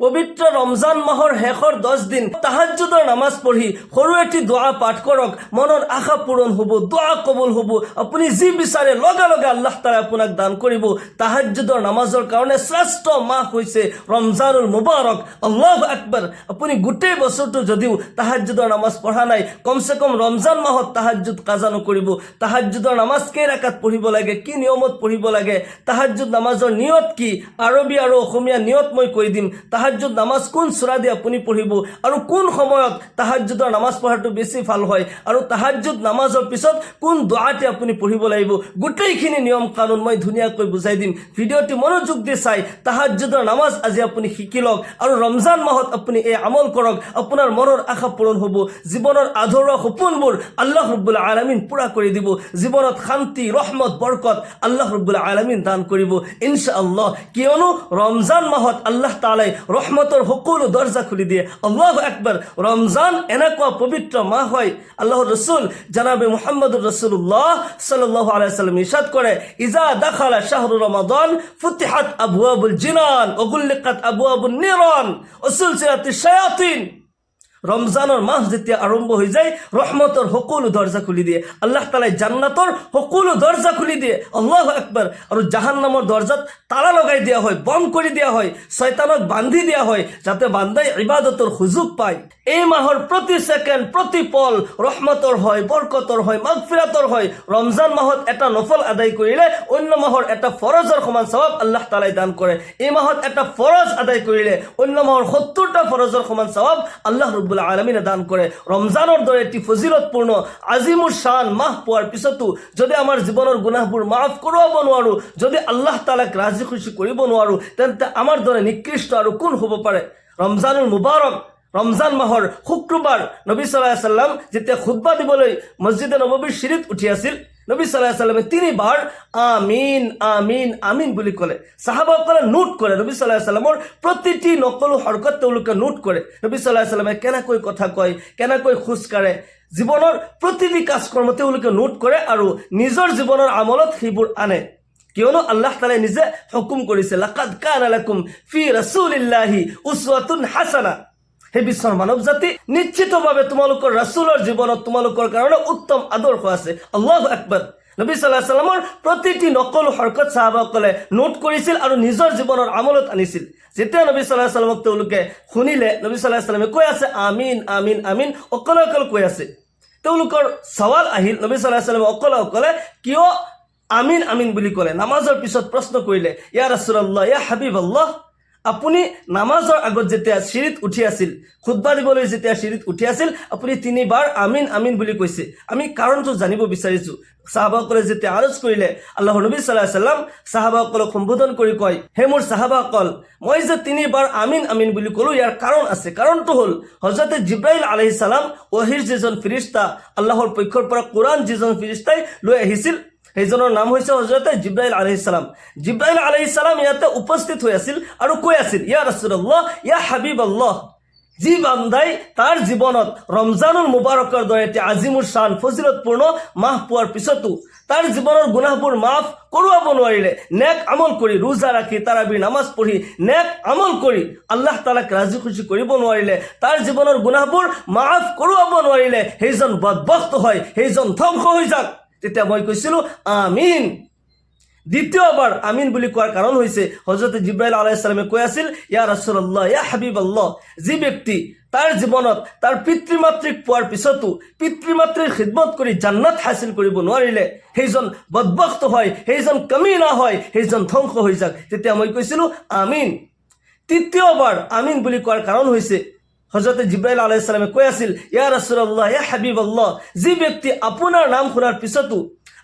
পবিত্ৰ ৰমজান মাহৰ শেষৰ 10 দিন তাহাজ্জুদৰ নামাজ পঢ়ি সৰু এটি দোৱা পাঠ কৰক, মনৰ আশা পূৰণ হ'ব, দোৱা কবুল হ'ব। আপুনি যি বিচাৰে লগে লগে আল্লাহ তাআলা আপোনাক দান কৰিব। তাহাজ্জুদৰ নামাজৰ কাৰণে শ্ৰেষ্ঠ মাহ হৈছে ৰমজানুল মুবাৰক। আল্লাহু আকবাৰ। আপুনি গোটেই বছৰটো যদিও তাহাজ্জুদৰ নামাজ পঢ়া নাই, কমসে কম ৰমজান মাহত তাহাজ্জুদ কাজা নকৰিব। তাহাজ্জুদৰ নামাজ কেই ৰাকাত পঢ়িব লাগে, কি নিয়মত পঢ়িব লাগে, তাহাজ্জুদ নামাজৰ নিয়ত কি, আৰবী আৰু অসমীয়া নিয়ত মই কৈ দিম। তাহাজ্জুদ নামাজ কোন সূৰা দি আপুনি পঢ়িব আৰু কোন সময়ত তাহাজ্জুদৰ নামাজ পঢ়াটো বেছি ভাল হয় আৰু তাহাজ্জুদ নামাজৰ পিছত কোন দোৱাটি আপুনি পঢ়িব লাগিব, গোটেইখিনি নিয়ম কানুন মই ধুনীয়াকৈ বুজাই দিম। ভিডিঅ'টি মনোযোগ দি চাই তাহাজ্জুদৰ নামাজ আজি আপুনি শিকি লওক আৰু ৰমজান মাহত আপুনি এই আমল কৰক। আপোনাৰ মনৰ আশা পূৰণ হ'ব, জীৱনৰ আধৰুৱা সপোনবোৰ আল্লাহ ৰাব্বুল আলামিন পুৰা কৰি দিব, জীৱনত শান্তি, ৰহমত, বৰকত আল্লাহ ৰাব্বুল আলামিন দান কৰিব ইনশাআল্লাহ। কিয়নো ৰমজান মাহত আল্লাহ তাআলাই ৰহমতৰ সকলো দৰজা খুলি দিয়ে। আল্লাহু আকবাৰ। ৰমজান এনেকুৱা পবিত্ৰ মাহ হয়, আল্লাহৰ ৰাসূল জনাবে মুহাম্মদুৰ ৰাসূলুল্লাহ সাল্লাল্লাহু আলাইহি ওয়াসাল্লাম ইরশাদ করে, ইজা দাখালা শাহরু রমাদান ফুতিহাত আবওয়াবুল জিনান ওয়া গুলিকাত আবওয়াবুন নিরান ওয়া সুলসিলাতিশ শায়াতিন। ৰমজানৰ মাহ যেতিয়া আৰম্ভ হৈ যায়, ৰহমতৰ সকলো দৰজা খুলি দিয়ে। আল্লাহ তাআলাই জান্নাতৰ সকলো দৰজা খুলি দিয়ে। আল্লাহু আকবাৰ। আৰু জাহান্নামৰ দৰজাত তালা লগাই দিয়া হয়, বন্ধ কৰি দিয়া হয়, শয়তানক বান্ধি দিয়া হয়, যাতে বান্দাই ইবাদতৰ সুযোগ পায়। এই মাহৰ প্ৰতি সেকেন্ড, প্ৰতি পল ৰহমতৰ হয়, বৰকতৰ হয়, মাগফিৰাতৰ হয়। ৰমজান মাহত এটা নফল আদায় কৰিলে অন্য মাহৰ এটা ফৰজৰ সমান সওয়াব আল্লাহ তাআলাই দান কৰে। এই মাহত এটা ফৰজ আদায় কৰিলে অন্য মাহৰ 70টা ফৰজৰ সমান সওয়াব আল্লাহ ৰাব্বুল আলামিনে দান কৰে। ৰমজানৰ দৰে এটি ফজিলতপূৰ্ণ আজিমুৰ শান মাহ পোৱাৰ পিছতো যদি আমাৰ জীৱনৰ গুনাহবোৰ মাফ কৰাব নোৱাৰো, যদি আল্লাহ তাআলাক ৰাজি খুশি কৰিব নোৱাৰো, তেন্তে আমাৰ দৰে নিকৃষ্ট আৰু কোন হ'ব পাৰে। ৰমজানুল মুবাৰক, ৰমজান মাহৰ শুক্ৰবাৰ নবী সাল্লাল্লাহু আলাইহি ওয়াসাল্লাম যেতিয়া খুতবা দিবলৈ মছজিদে নববীৰ সিঁড়িত উঠি আছিল, নবী সাল্লাল্লাহু আলাইহি ওয়াসাল্লামে 3 বাৰ আমিন আমিন আমিন বুলি ক'লে। সাহাবাসকলে নোট কৰে, নবী সাল্লাল্লাহু আলাইহি ওয়াসাল্লামৰ প্ৰতিটি নকল হৰকত তেওঁলোকে নোট কৰে। নবী সাল্লাল্লাহু আলাইহি ওয়াসাল্লামে কেনেকৈ কথা কয়, কেনেকৈ খোজ কাঢ়ে, জীৱনৰ প্ৰতিটি কাজকৰ্ম তেওঁলোকে নোট কৰে আৰু নিজৰ জীৱনৰ আমলত সেইবোৰ আনে। কিয়নো আল্লাহ তাআলাই নিজে হুকুম কৰিছে, লাকাদ কানা লাকুম ফি ৰাসূলিল্লাহি উসওয়াতুন হাসানা। হে বিশ্বৰ মানৱ জাতি, নিশ্চিতভাৱে তোমালোকৰ ৰাসূলৰ জীৱনত তোমালোকৰ কাৰণে উত্তম আদৰ্শ আছে। আল্লাহু আকবাৰ। নবী সাল্লাল্লাহু আলাইহি ওয়াসাল্লামৰ প্ৰতিটি নকল হৰকত সাহাবাসকলে নোট কৰিছিল আৰু নিজৰ জীৱনৰ আমলত আনিছিল। যেতিয়া নবী সাল্লাল্লাহু আলাইহি ওয়াসাল্লামক তেওঁলোকে শুনিলে, নবী সাল্লাল্লাহু আলাইহি ওয়াসাল্লামে কৈ আছে আমিন আমিন আমিন, অকলে অকলে কৈ আছে। তেওঁলোকৰ সৱাল আহিল, নবী সাল্লাল্লাহু আলাইহি ওয়াসাল্লামে অকলে অকলে কিয় আমিন আমিন বুলি ক'লে। নামাজৰ পিছত প্ৰশ্ন কৰিলে, ইয়া ৰাসূলুল্লাহ, ইয়া হাবিবাল্লাহ, আপুনি নামাজৰ আগত যেতিয়া সিঁড়িত উঠি আছিল, খুতবা দিবলৈ যেতিয়া সিঁড়িত উঠি আছিল, আপুনি 3 বাৰ আমিন আমিন বুলি কৈছে, আমি কাৰণটো জানিব বিচাৰিছো। সাহাবাসকলে যেতিয়া আৰজ কৰিলে, আল্লাহৰ নবী সাল্লাল্লাহু আলাইহি ওয়াসাল্লাম সাহাবাসকলক সম্বোধন কৰি কয়, হে মোৰ সাহাবাসকল, মই যে 3 বাৰ আমিন আমিন বুলি ক'লো, ইয়াৰ কাৰণ আছে। কাৰণটো হ'ল হযৰত জিব্ৰাইল আলাইহিস সালাম ওহীৰ যিজন ফেৰেশতা, আল্লাহৰ পক্ষৰ পৰা কোৰআন যিজন ফেৰেশতাই লৈ আহিছিল, সেইজনৰ নাম হৈছে হযৰত জিব্ৰাইল আলাইহিস সালাম। জিব্ৰাইল আলাইহিস সালাম ইয়াতে উপস্থিত হৈ আছিল আৰু কৈ আছিল, ইয়া ৰাসূলুল্লাহ, ইয়া হাবিবাল্লাহ, যি বান্দাই তাৰ জীৱনত ৰমজানুল মুবাৰকৰ দৰে এটি আজিমুৰ শান ফজিলতপূৰ্ণ মাহ পোৱাৰ পিছতো তাৰ জীৱনৰ গুনাহবোৰ মাফ কৰোৱাব নোৱাৰিলে, নেক আমল কৰি, ৰোজা ৰাখি, তাৰাবিৰ নামাজ পঢ়ি, নেক আমল কৰি আল্লাহ তাআলাক ৰাজি খুশি কৰিব নোৱাৰিলে, তাৰ জীৱনৰ গুনাহবোৰ মাফ কৰোৱাব নোৱাৰিলে, সেইজন বদবখত হয়, সেইজন ধ্বংস হৈ যাক। তেতিয়া মই কৈছিলো আমিন। দ্বিতীয়বাৰ আমিন বুলি কোৱাৰ কাৰণ হৈছে হযৰত জিব্ৰাইল আলাইহিস সালামে কৈ আছিল, ইয়া ৰাসূলুল্লাহ, ইয়া হাবিবাল্লাহ, যি ব্যক্তি তাৰ জীৱনত তাৰ পিতৃ মাতৃক পোৱাৰ পিছতো পিতৃ মাতৃৰ খিদমত কৰি জান্নাত হাসিল কৰিব নোৱাৰিলে, সেইজন বদবখত হয়, সেইজন কামিনা হয়, সেইজন ধ্বংস হৈ যাক। তেতিয়া মই কৈছিলো আমিন। তৃতীয়বাৰ আমিন বুলি কোৱাৰ কাৰণ হৈছে হযৰত জিব্ৰাইল আলাইহিস সালামে কৈ আছিল, ইয়া ৰাসূলুল্লাহ, ইয়া হাবিবাল্লাহ, যি ব্যক্তি আপোনাৰ নাম শুনাৰ পিছতো,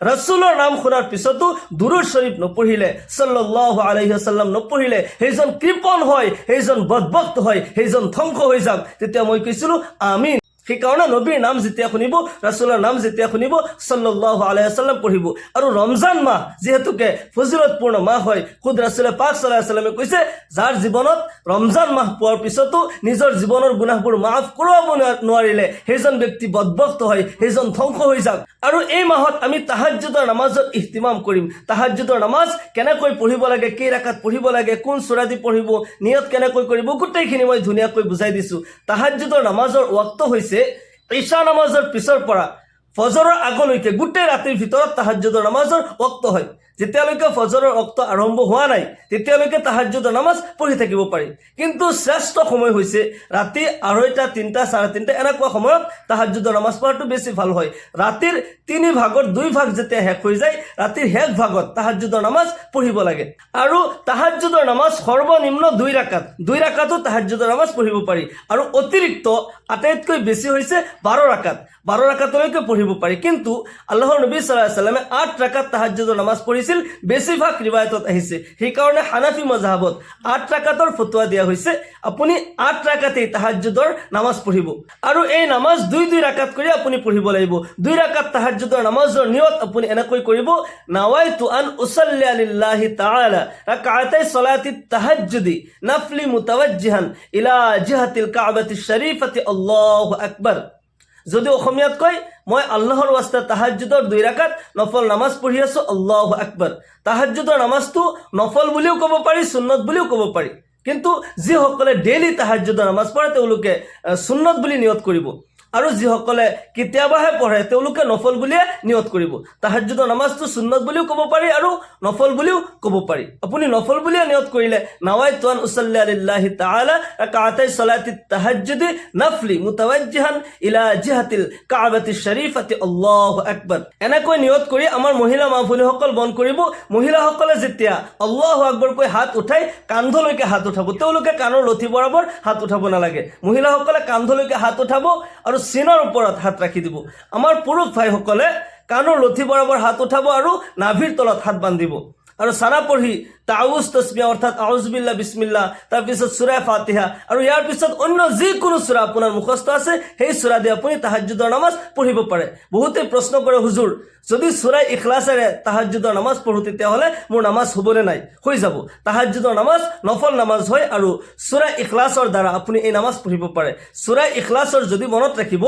ৰাসূলৰ নাম শুনাৰ পিছতো দুৰুদ শৰীফ নপঢ়িলে, সাল্লাল্লাহু আলাইহি ওয়াসাল্লাম নপঢ়িলে, সেইজন কৃপণ হয়, সেইজন বদবখত হয়, সেইজন ধ্বংস হৈ যাওক। তেতিয়া মই কৈছিলো আমিন। সেইকাৰণে নবীৰ নাম যেতিয়া শুনিব, ৰাছুলৰ নাম যেতিয়া শুনিব, সাল্লাল্লাহু আলাইহি ওয়াসাল্লাম পঢ়িব। আৰু ৰমজান মাহ যিহেতুকে ফজিলতপূৰ্ণ মাহ হয়, খুদ ৰাছুলে পাক সাল্লাল্লাহু আলাইহি ওয়াসাল্লামে কৈছে, যাৰ জীৱনত ৰমজান মাহ পোৱাৰ পিছতো নিজৰ জীৱনৰ গুনাহবোৰ মাফ কৰাব নোৱাৰিলে সেইজন ব্যক্তি বদবখত হয়, সেইজন ধ্বংস হৈ যাওক। আৰু এই মাহত আমি তাহাজ্জুদৰ নামাজত ইহতিমাম কৰিম। তাহাজ্জুদৰ নামাজ কেনেকৈ পঢ়িব লাগে, কেই ৰাকাত পঢ়িব লাগে, কোন সূৰা দি পঢ়িব, নিয়ত কেনেকৈ কৰিব, গোটেইখিনি মই ধুনীয়াকৈ বুজাই দিছোঁ। তাহাজ্জুদৰ নামাজৰ ওয়াক্ত হৈছে ঈশা নামাজৰ পিছৰ পৰা ফজৰৰ আগলৈকে গোটেই ৰাতিৰ ভিতৰত তাহাজ্জুদৰ নামাজৰ ওয়াক্ত হয়। যেতিয়ালৈকে ফজৰৰ ওয়াক্ত আৰম্ভ হোৱা নাই তেতিয়ালৈকে তাহাজ্জুদৰ নামাজ পঢ়ি থাকিব পাৰি। কিন্তু শ্ৰেষ্ঠ সময় হৈছে ৰাতি 2:30, 3টা, 3:30 এনেকুৱা সময়ত তাহাজ্জুদৰ নামাজ পঢ়াটো বেছি ভাল হয়। ৰাতিৰ 3 ভাগৰ 2 ভাগ যেতিয়া শেষ হৈ যায়, ৰাতিৰ শেষ ভাগত তাহাজ্জুদৰ নামাজ পঢ়িব লাগে। আৰু তাহাজ্জুদৰ নামাজ সৰ্বনিম্ন 2 ৰাকাত, 2 ৰাকাতো তাহাজ্জুদৰ নামাজ পঢ়িব পাৰি। আৰু অতিৰিক্ত আটাইতকৈ বেছি হৈছে 12 ৰাকাত, 12 ৰাকাতলৈকে পঢ়িব পাৰি। কিন্তু আল্লাহৰ নবী সাল্লাল্লাহু আলাইহি ওয়াসাল্লামে 8 ৰাকাত তাহাজ্জুদৰ নামাজ পঢ়িছিল, বেছিভাগ ৰিৱায়াতত আহিছে। সেইকাৰণে হানাফি মজহাবত 8 ৰাকাতৰ ফতোৱা দিয়া হৈছে, আপুনি 8 ৰাকাতেই তাহাজ্জুদৰ নামাজ পঢ়িব। আৰু এই নামাজ 2 ৰাকাত কৰি আপুনি পঢ়িব লাগিব। 2 ৰাকাত তাহাজ্জুদৰ নামাজৰ নিয়ত আপুনি এনেকৈ কৰিব, নাৱাইতু আন উছল্লি লিল্লাহি তাআলা রাকাতাই সালাতি তাহাজ্জুদি নাফলি মুতাওয়াজ্জিহান ইলা জিহাতিল কাবাতিশ শরীফাতি আল্লাহু আকবার। যদি অসমীয়াত কয়, মই আল্লাহৰ ওয়াস্তে তাহাজ্জুদৰ 2 ৰাকাত নফল নামাজ পঢ়ি আছো, আল্লাহু আকবাৰ। তাহাজ্জুদৰ নামাজটো নফল বুলিও ক'ব পাৰি, সুন্নত বুলিও ক'ব পাৰি। কিন্তু যিসকলে ডেইলি তাহাজ্জুদৰ নামাজ পঢ়ে তেওঁলোকে সুন্নত বুলি নিয়ত কৰিব। আৰু যিসকলে কেতিয়াবাহে পঢ়ে তেওঁলোকে নফল বুলিয়ে নিয়ত কৰিব। তাহাজ্জুদৰ নামাজটো সুন্নত বুলিও ক'ব পাৰি আৰু নফল বুলিও ক'ব পাৰি। আপুনি নফল বুলিয়ে নিয়ত কৰিলে, নাৱাইতু আন উছল্লি লিল্লাহি তাআলা রাকাতাই সালাতি তাহাজ্জুদি নাফলি মুতাওয়াজ্জিহান ইলা জিহাতিল কাবাতিশ শরীফাতি আল্লাহু আকবার। এনেকৈ নিয়ত কৰি আমাৰ মহিলা মা-ভনীসকল মন কৰিব, মহিলাসকলে যেতিয়া আল্লাহু আকবাৰ কৈ হাত উঠাই কান্ধলৈকে হাত উঠাব, তেওঁলোকে কাণৰ লঠি বৰাবৰ হাত উঠাব নালাগে। মহিলাসকলে কান্ধলৈকে হাত উঠাব আৰু সিনাৰ ওপৰত হাত ৰাখি দিব। আমাৰ পুৰুষ ভাইসকলে কাণৰ লঠি বৰাবৰ হাত উঠাব আৰু নাভিৰ তলত হাত বান্ধিব। আৰু সানা পঢ়ি তাউজ তসবিহ অৰ্থাৎ আউযু বিল্লাহ বিসমিল্লাহ, তাৰপিছত সূৰা ফাতিহা আৰু ইয়াৰ পিছত অন্য যিকোনো সূৰা আপোনাৰ মুখস্থ আছে সেই সূৰা দি আপুনি তাহাজ্জুদৰ নামাজ পঢ়িব পাৰে। বহুতে প্ৰশ্ন কৰে, হুজুৰ যদি সূৰা ইখলাছেৰে তাহাজ্জুদৰ নামাজ পঢ়ো তেতিয়াহ'লে মোৰ নামাজ হ'বনে নাই? হৈ যাব। তাহাজ্জুদৰ নামাজ নফল নামাজ হয় আৰু সূৰা ইখলাছৰ দ্বাৰা আপুনি এই নামাজ পঢ়িব পাৰে। সূৰা ইখলাছৰ যদি মনত ৰাখিব,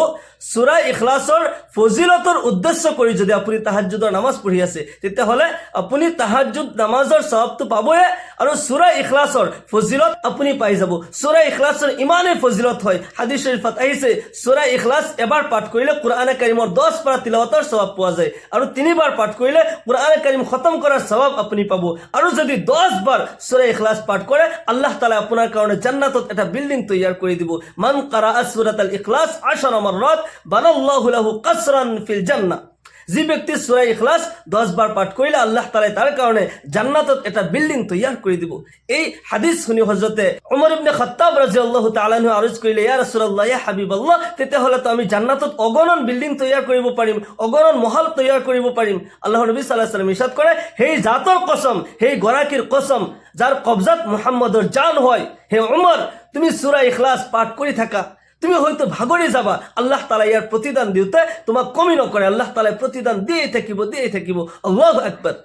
সূৰা ইখলাছৰ ফজিলতৰ উদ্দেশ্য কৰি যদি আপুনি তাহাজ্জুদৰ নামাজ পঢ়ি আছে তেতিয়াহ'লে আপুনি তাহাজ্জুদ নামাজৰ সওয়াবটো পাবয়ে আৰু সূৰা ইখলাছৰ ফজিলত আপুনি পাই যাব। সূৰা ইখলাছৰ ইমানেই ফজিলত হয়, হাদিস শৰীফত আহিছে সূৰা ইখলাছ এবাৰ পাঠ কৰিলে কুৰআনে কাৰীমৰ 10 পাৰা তিলাওয়াতৰ সওয়াব পোৱা যায় আৰু 3 বাৰ পাঠ কৰিলে কুৰআনে কাৰীম খতম কৰাৰ সওয়াব আপুনি পাব। আৰু যদি 10 বাৰ সূৰা ইখলাছ পাঠ কৰে আল্লাহ তাআলা আপোনাৰ কাৰণে জান্নাতত এটা বিল্ডিং তৈয়াৰ কৰি দিব। মান কাৰা সূৰাতুল ইখলাছ 10 মাৰৰাত বানাল্লাহু লাহু কাসৰান ফিল জান্নাহ। যি ব্যক্তি সূৰা ইখলাছ 10 বাৰ পাঠ কৰিলে আল্লাহ তাআলা তাৰ কাৰণে জান্নাতত এটা বিল্ডিং তৈয়াৰ কৰি দিব। এই হাদিস শুনি হযৰতে ওমৰ ইবনে খাত্তাব ৰাদিয়াল্লাহু তাআলা আনহু আৰজ কৰিলে, ইয়া ৰাসূলুল্লাহ, ইয়া হাবিবাল্লাহ, তেতিয়াহ'লে তো আমি জান্নাতত অগণন বিল্ডিং তৈয়াৰ কৰিব পাৰিম, অগণন মহল তৈয়াৰ কৰিব পাৰিম। আল্লাহৰ নবী সাল্লাল্লাহু আলাইহি ওয়াসাল্লাম ইৰশাদ কৰে, সেই জাতৰ কসম, সেই গৰাকীৰ কসম যাৰ কবজাত মুহাম্মদৰ জান হয়, হে ওমৰ তুমি সূৰা ইখলাছ পাঠ কৰি থাকা, তুমি হয়তো ভাগৰি যাবা, আল্লাহ তাআলা ইয়াৰ প্ৰতিদান দিওঁতে তোমাক কমি নকৰে, আল্লাহ তাআলা প্ৰতিদান দিয়ে থাকিব। আল্লাহু আকবাৰ।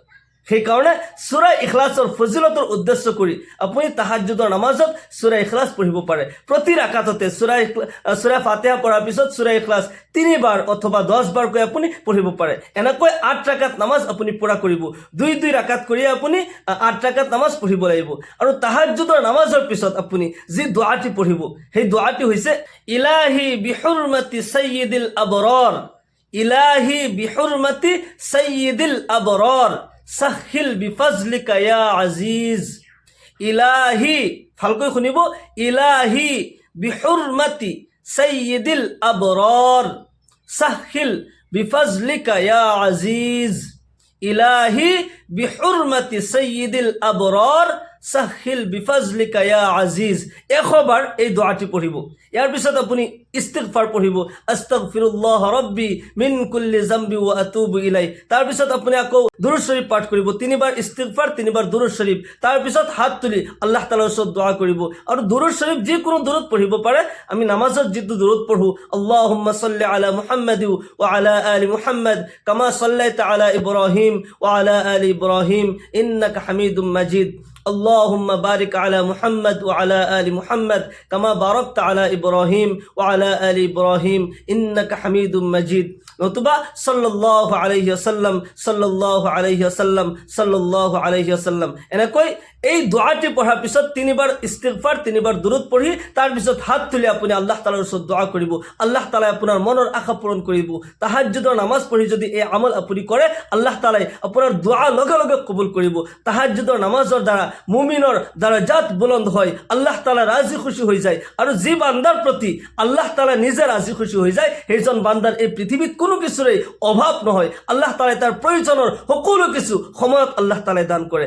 সেইকাৰণে সূৰা ইখলাছৰ ফজিলতৰ উদ্দেশ্য কৰি আপুনি তাহাজ্জুদৰ নামাজত সূৰা ইখলাছ পঢ়িব পাৰে। প্ৰতি ৰাকাততে সূৰা ফাতিহা পঢ়াৰ পিছত সূৰা ইখলাছ 3 বাৰ অথবা 10 বাৰকৈ আপুনি পঢ়িব পাৰে। এনেকৈ 8 ৰাকাত নামাজ আপুনি পুৰা কৰিব। 2 ৰাকাত কৰি আপুনি 8 ৰাকাত নামাজ পঢ়িব লাগিব। আৰু তাহাজ্জুদৰ নামাজৰ পিছত আপুনি যি দুআটি পঢ়িব সেই দুআটি হৈছে, ইলাহি বিহুৰমাতি সাইয়্যিদিল আবরার, ইলাহি বিহুরমাতি সাইয়্যিদিল আবরার সাহিল বিফজলিকা ইয়া আজিজ। ইলাহি, ভালকৈ শুনিব, ইলাহি বিহুরমাতি সাইয়্যিদিল আবরার সাহিল বিফজলিকা ইয়া আজিজ। ইলাহি বিহুরমাতি সাইয়্যিদিল আবরার সাহিল বিফাজলিকা ইয়া আজিজ। 100 বার এই দোয়াটি পড়িব। ইয়ার পিছত আপুনি ইস্তিগফার পড়িব, আস্তাগফিরুল্লাহ রাব্বি মিন কুল্লি যামবি ওয়া আতুবু ইলাই। তার পিছত আপুনি আকৌ দুরূদ শরীফ পাঠ করিব, 3 বার ইস্তিগফার, 3 বার দুরূদ শরীফ। তার পিছত হাত তুলি আল্লাহ তাআলার ওচৰত দোয়া কৰিব। আৰু দুৰূদ শৰীফ যিকোনো দুৰূদ পড়িব পাৰে। আমি নামাজত যিটো দুরূদ পঢ়ো, আল্লাহুম্মা সাল্লি আলা মুহাম্মাদ ওয়া আলা আলি মুহাম্মাদ কামা সাল্লাইতা আলা ইব্রাহিম ওয়া আলা আলি ইব্রাহিম ইন্নাকা হামিদুম মাজিদ। اللهم بارك على محمد وعلى آل محمد كما باركت على إبراهيم وعلى آل إبراهيم إنك حميد مجيد। নতুবা সাল্লাল্লাহু আলাইহি ওয়াসাল্লাম, সাল্লাল্লাহু আলাইহি ওয়াসাল্লাম, সাল্লাল্লাহু আলাইহি ওয়াসাল্লাম। এনেকৈ এই দোয়াটি পঢ়াৰ পিছত 3 বাৰ ইস্তিগফাৰ, 3 বাৰ দুৰূদ পঢ়ি তাৰ পিছত হাত তুলি আপুনি আল্লাহ তাআলাৰ ওচৰত দোয়া কৰিব। আল্লাহ তাআলাই আপোনাৰ মনৰ আশা পূৰণ কৰিব। তাহাজ্জুদৰ নামাজ পঢ়ি যদি এই আমল আপুনি কৰে, আল্লাহ তাআলাই আপোনাৰ দোয়া লগে লগে কবুল কৰিব। তাহাজ্জুদৰ নামাজৰ দ্বাৰা মুমিনৰ দাৰাজাত বুলন্দ হয়, আল্লাহ তাআলা ৰাজি খুশি হৈ যায়। আৰু যি বান্দাৰ প্ৰতি আল্লাহ তাআলা নিজে ৰাজি খুশি হৈ যায়, সেইজন বান্দাৰ এই পৃথিৱীত কোনো কিছুৰে অভাৱ নহয়। আল্লাহ তাআলাই তাৰ প্ৰয়োজনৰ সকলো কিছু সময়ত আল্লাহ তাআলাই দান কৰে।